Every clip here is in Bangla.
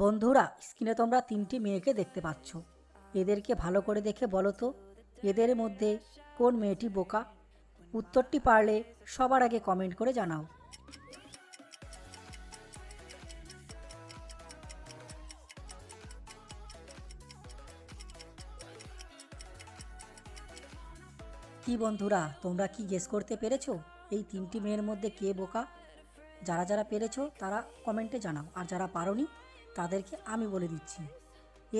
বন্ধুরা, স্ক্রিনে তোমরা তিনটি মেয়েকে দেখতে পাচ্ছ। এদেরকে ভালো করে দেখে বলো তো, এদের মধ্যে কোন মেয়েটি বোকা? উত্তরটি পারলে সবার আগে কমেন্ট করে জানাও। কি বন্ধুরা, তোমরা কি গেস করতে পেরেছো এই তিনটি মেয়ের মধ্যে কে বোকা? যারা যারা পেরেছো তারা কমেন্টে জানাও, আর যারা পারোনি তাদেরকে আমি বলে দিচ্ছি।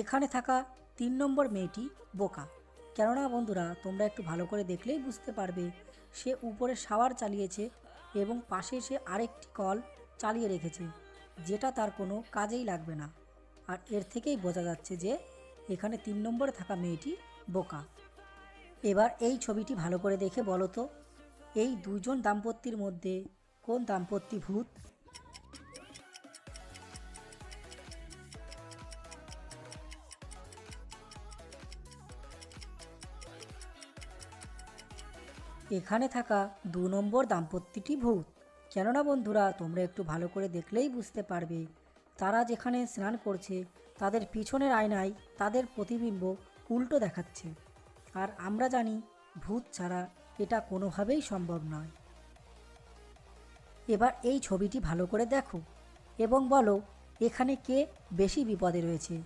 এখানে থাকা 3 নম্বর মেয়েটি বোকা। কেননা বন্ধুরা, তোমরা একটু ভালো করে দেখলেই বুঝতে পারবে, সে উপরে শাওয়ার চালিয়েছে এবং পাশে সে আরেকটি কল চালিয়ে রেখেছে, যেটা তার কোনো কাজেই লাগবে না। আর এর থেকেই বোঝা যাচ্ছে যে এখানে 3 নম্বরে থাকা মেয়েটি বোকা। এবার এই ছবিটি ভালো করে দেখে বলো তো, এই দুজন দাম্পত্যের মধ্যে কোন দাম্পত্য ভূত? এখানে থাকা 2 নম্বর দাম্পত্যটি ভূত। কেননা বন্ধুরা, তোমরা একটু ভালো করে দেখলেই বুঝতে পারবে, তারা যেখানে স্নান করছে তাদের পিছনের আয়নায় তাদের প্রতিবিম্ব উল্টো দেখাচ্ছে। আর আমরা জানি ভূত ছাড়া এটা কোনোভাবেই সম্ভব নয়। এবার এই ছবিটি ভালো করে দেখো এবং বলো, এখানে কে বেশি বিপদে রয়েছে?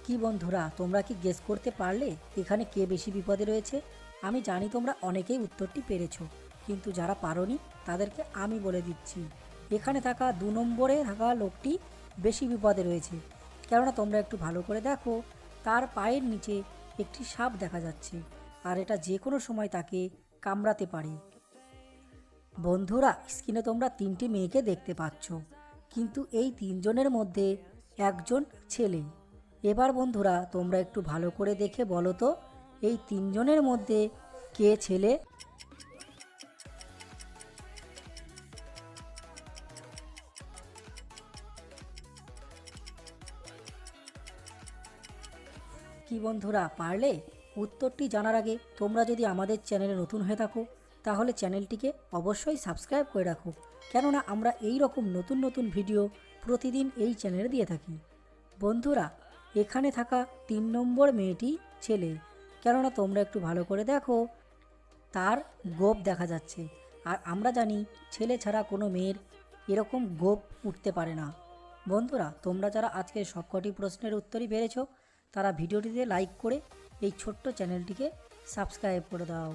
কি বন্ধুরা, তোমরা কি গেস করতে পারলে এখানে কে বেশি বিপদে রয়েছে? আমি জানি তোমরা অনেকেই উত্তরটি পেরেছো, কিন্তু যারা পারোনি তাদেরকে আমি বলে দিচ্ছি, এখানে থাকা 2 নম্বরে থাকা লোকটি বেশি বিপদে রয়েছে। কেননা তোমরা একটু ভালো করে দেখো, তার পায়ের নিচে একটি সাপ দেখা যাচ্ছে, আর এটা যে কোনো সময় তাকে কামড়াতে পারে। বন্ধুরা, স্ক্রিনে তোমরা তিনটি মেয়েকে দেখতে পাচ্ছ, কিন্তু এই তিনজনের মধ্যে একজন ছেলে। এবার বন্ধুরা, তোমরা একটু ভালো করে দেখে বলো তো, এই তিনজনের মধ্যে কে ছেলে? কি বন্ধুরা, পারলে? উত্তরটি জানার আগে তোমরা যদি আমাদের চ্যানেলে নতুন হয়ে থাকো, তাহলে চ্যানেলটিকে অবশ্যই সাবস্ক্রাইব করে রাখো। কেননা আমরা এই রকম নতুন নতুন ভিডিও প্রতিদিন এই চ্যানেলে দিয়ে থাকি। বন্ধুরা, এখানে থাকা 3 নম্বর মেয়েটি ছেলে। কেননা তোমরা একটু ভালো করে দেখো, তার গোঁফ দেখা যাচ্ছে, আর আমরা জানি ছেলে ছাড়া কোনো মেয়ের এরকম গোঁফ উঠতে পারে না। বন্ধুরা, তোমরা যারা আজকের সবকটি প্রশ্নের উত্তরই পেরেছো, তারা ভিডিওটিতে লাইক করে এই ছোট্ট চ্যানেলটিকে সাবস্ক্রাইব করে দাও।